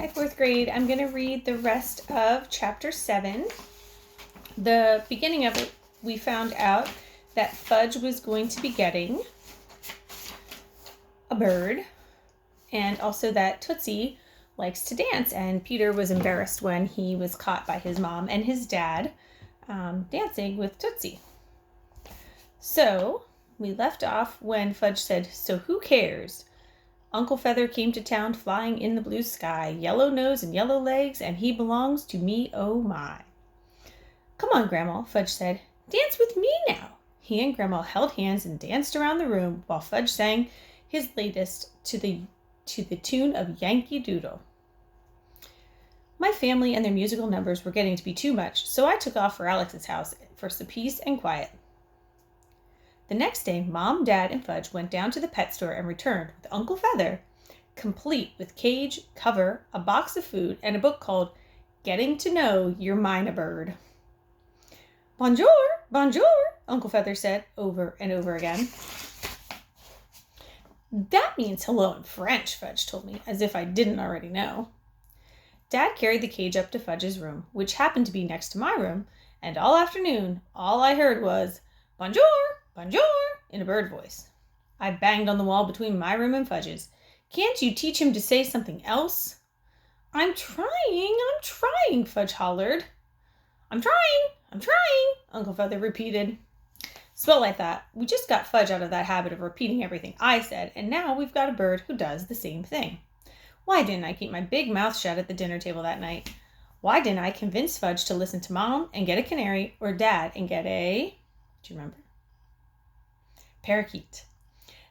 Hi, fourth grade. I'm going to read the rest of chapter 7. The beginning of it, we found out that Fudge was going to be getting a bird, and also that Tootsie likes to dance, and Peter was embarrassed when he was caught by his mom and his dad dancing with Tootsie. So we left off when Fudge said, "So who cares? Uncle Feather came to town flying in the blue sky, yellow nose and yellow legs, and he belongs to me, oh my." "Come on, Grandma," Fudge said. "Dance with me now." He and Grandma held hands and danced around the room while Fudge sang his latest to the tune of Yankee Doodle. My family and their musical numbers were getting to be too much, so I took off for Alex's house for some peace and quiet. The next day, Mom, Dad, and Fudge went down to the pet store and returned with Uncle Feather, complete with cage, cover, a box of food, and a book called Getting to Know Your Mina Bird. "Bonjour, bonjour," Uncle Feather said over and over again. "That means hello in French," Fudge told me, as if I didn't already know. Dad carried the cage up to Fudge's room, which happened to be next to my room, and all afternoon, all I heard was, "Bonjour, bonjour," in a bird voice. I banged on the wall between my room and Fudge's. "Can't you teach him to say something else?" I'm trying, Fudge hollered. I'm trying, Uncle Feather repeated. "Well, I thought, we just got Fudge out of that habit of repeating everything I said, and now we've got a bird who does the same thing. Why didn't I keep my big mouth shut at the dinner table that night? Why didn't I convince Fudge to listen to Mom and get a canary, or Dad and get a," do you remember? "Parakeet."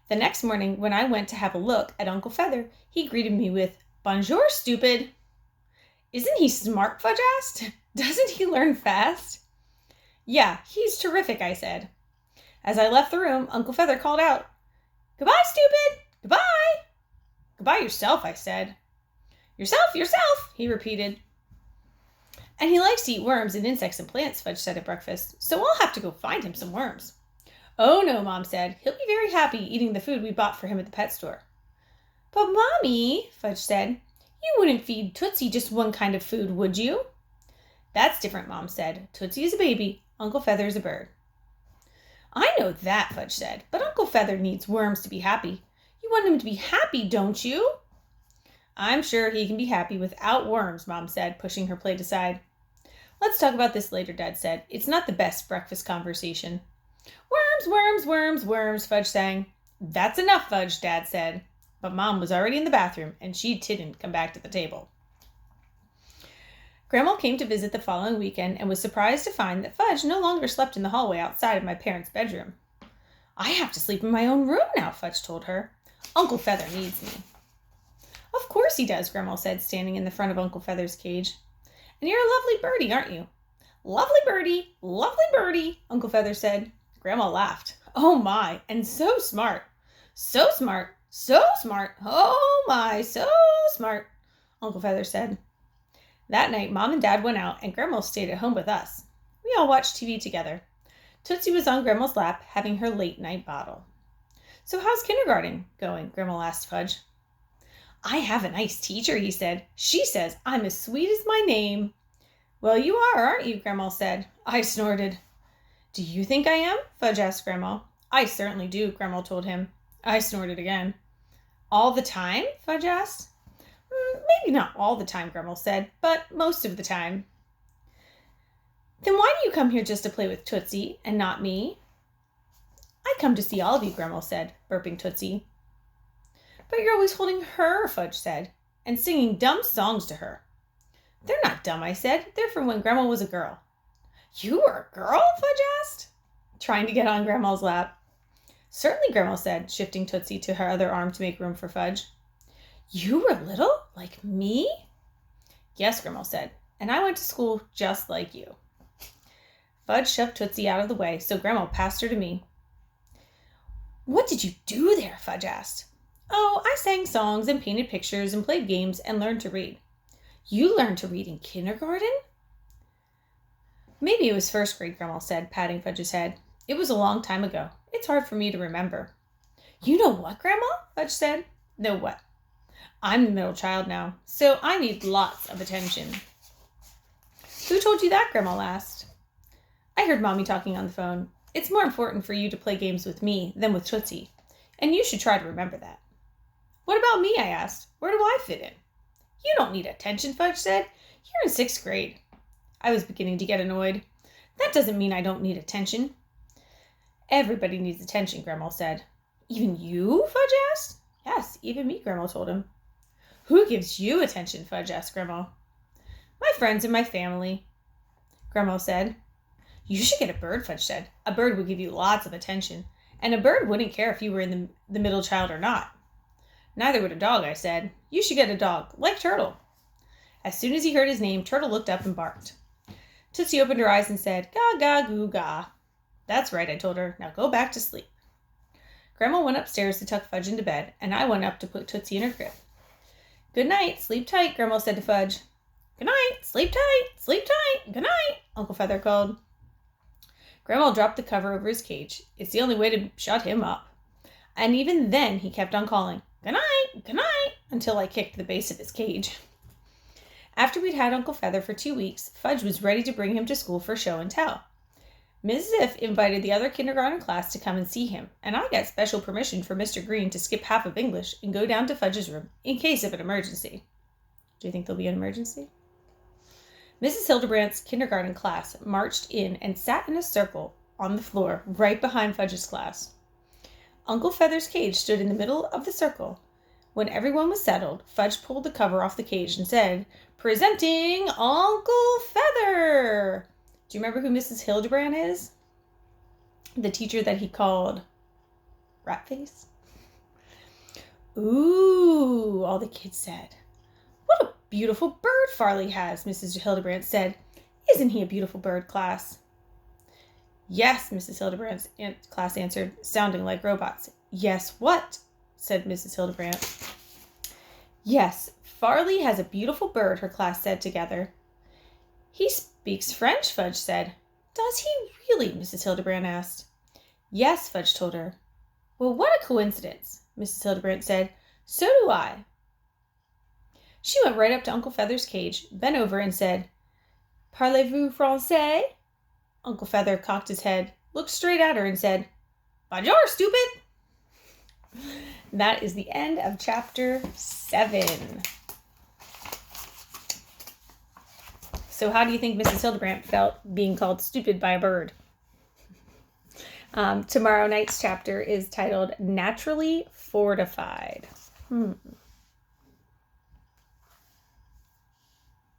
The next morning, when I went to have a look at Uncle Feather, he greeted me with, "Bonjour, stupid." "Isn't he smart?" Fudge asked. "Doesn't he learn fast?" "Yeah, he's terrific," I said. As I left the room, Uncle Feather called out, "Goodbye, stupid! Goodbye!" "Goodbye yourself," I said. Yourself, he repeated. "And he likes to eat worms and insects and plants," Fudge said at breakfast, "so I'll have to go find him some worms." "Oh no," Mom said. "He'll be very happy eating the food we bought for him at the pet store." "But Mommy," Fudge said, "you wouldn't feed Tootsie just one kind of food, would you?" "That's different," Mom said. "Tootsie is a baby. Uncle Feather is a bird." "I know that," Fudge said, "but Uncle Feather needs worms to be happy. You want him to be happy, don't you?" "I'm sure he can be happy without worms," Mom said, pushing her plate aside. "Let's talk about this later," Dad said. "It's not the best breakfast conversation." Worms, Fudge sang. "That's enough, Fudge," Dad said. But Mom was already in the bathroom, and she didn't come back to the table. Grandma came to visit the following weekend and was surprised to find that Fudge no longer slept in the hallway outside of my parents' bedroom. "I have to sleep in my own room now," Fudge told her. "Uncle Feather needs me." "Of course he does," Grandma said, standing in the front of Uncle Feather's cage. "And you're a lovely birdie, aren't you?" Lovely birdie, Uncle Feather said. Grandma laughed. "Oh my, and so smart. So smart, oh my, so smart," Uncle Feather said. That night, Mom and Dad went out, and Grandma stayed at home with us. We all watched TV together. Tootsie was on Grandma's lap, having her late-night bottle. "So how's kindergarten going?" Grandma asked Fudge. "I have a nice teacher," he said. "She says I'm as sweet as my name." "Well, you are, aren't you?" Grandma said. I snorted. "Do you think I am?" Fudge asked Grandma. "I certainly do," Grandma told him. I snorted again. "All the time?" Fudge asked. "Maybe not all the time," Grandma said, "but most of the time." "Then why do you come here just to play with Tootsie and not me?" "I come to see all of you," Grandma said, burping Tootsie. "But you're always holding her," Fudge said, "and singing dumb songs to her." "They're not dumb," I said. "They're from when Grandma was a girl." "You were a girl?" Fudge asked, trying to get on Grandma's lap. "Certainly," Grandma said, shifting Tootsie to her other arm to make room for Fudge. "You were little? Like me?" "Yes," Grandma said, "and I went to school just like you." Fudge shoved Tootsie out of the way, so Grandma passed her to me. "What did you do there?" Fudge asked. "Oh, I sang songs and painted pictures and played games and learned to read." "You learned to read in kindergarten?" "Maybe it was first grade," Grandma said, patting Fudge's head. "It was a long time ago. It's hard for me to remember." "You know what, Grandma?" Fudge said. "Know what?" I'm the middle child now, so I need lots of attention. Who told you that? Grandma asked. I heard Mommy talking on the phone. It's more important for you to play games with me than with Tootsie, and you should try to remember that. What about me? I asked. Where do I fit in? You don't need attention, Fudge said. You're in 6th grade. I was beginning to get annoyed. That doesn't mean I don't need attention. Everybody needs attention, Grandma said. Even you? Fudge asked. Yes, even me, Grandma told him. Who gives you attention? Fudge asked Grandma. My friends and my family, Grandma said. You should get a bird, Fudge said. A bird would give you lots of attention, and a bird wouldn't care if you were in the middle child or not. Neither would a dog, I said. You should get a dog, like Turtle. As soon as he heard his name, Turtle looked up and barked. Tootsie opened her eyes and said, Ga, ga, goo, ga. That's right, I told her. Now go back to sleep. Grandma went upstairs to tuck Fudge into bed, and I went up to put Tootsie in her crib. Good night, sleep tight, Grandma said to Fudge. Good night, sleep tight, good night, Uncle Feather called. Grandma dropped the cover over his cage. It's the only way to shut him up. And even then he kept on calling, good night, until I kicked the base of his cage. After we'd had Uncle Feather for 2 weeks, Fudge was ready to bring him to school for show and tell. Mrs. If invited the other kindergarten class to come and see him, and I got special permission from Mr. Green to skip half of English and go down to Fudge's room in case of an emergency. Do you think there'll be an emergency? Mrs. Hildebrandt's kindergarten class marched in and sat in a circle on the floor right behind Fudge's class. Uncle Feather's cage stood in the middle of the circle. When everyone was settled, Fudge pulled the cover off the cage and said, Presenting Uncle Feather! Do you remember who Mrs. Hildebrandt is? The teacher that he called Ratface? Ooh, all the kids said. What a beautiful bird Farley has, Mrs. Hildebrandt said. Isn't he a beautiful bird, class? Yes, Mrs. Hildebrandt's class answered, sounding like robots. Yes, what? Said Mrs. Hildebrandt. Yes, Farley has a beautiful bird, her class said together. He speaks French, Fudge said. Does he really? Mrs. Hildebrandt asked. Yes, Fudge told her. Well, what a coincidence, Mrs. Hildebrandt said. So do I. She went right up to Uncle Feather's cage, bent over and said, Parlez-vous français? Uncle Feather cocked his head, looked straight at her and said, Bonjour, stupid! That is the end of chapter 7. So how do you think Mrs. Hildebrandt felt being called stupid by a bird? Tomorrow night's chapter is titled Naturally Fortified.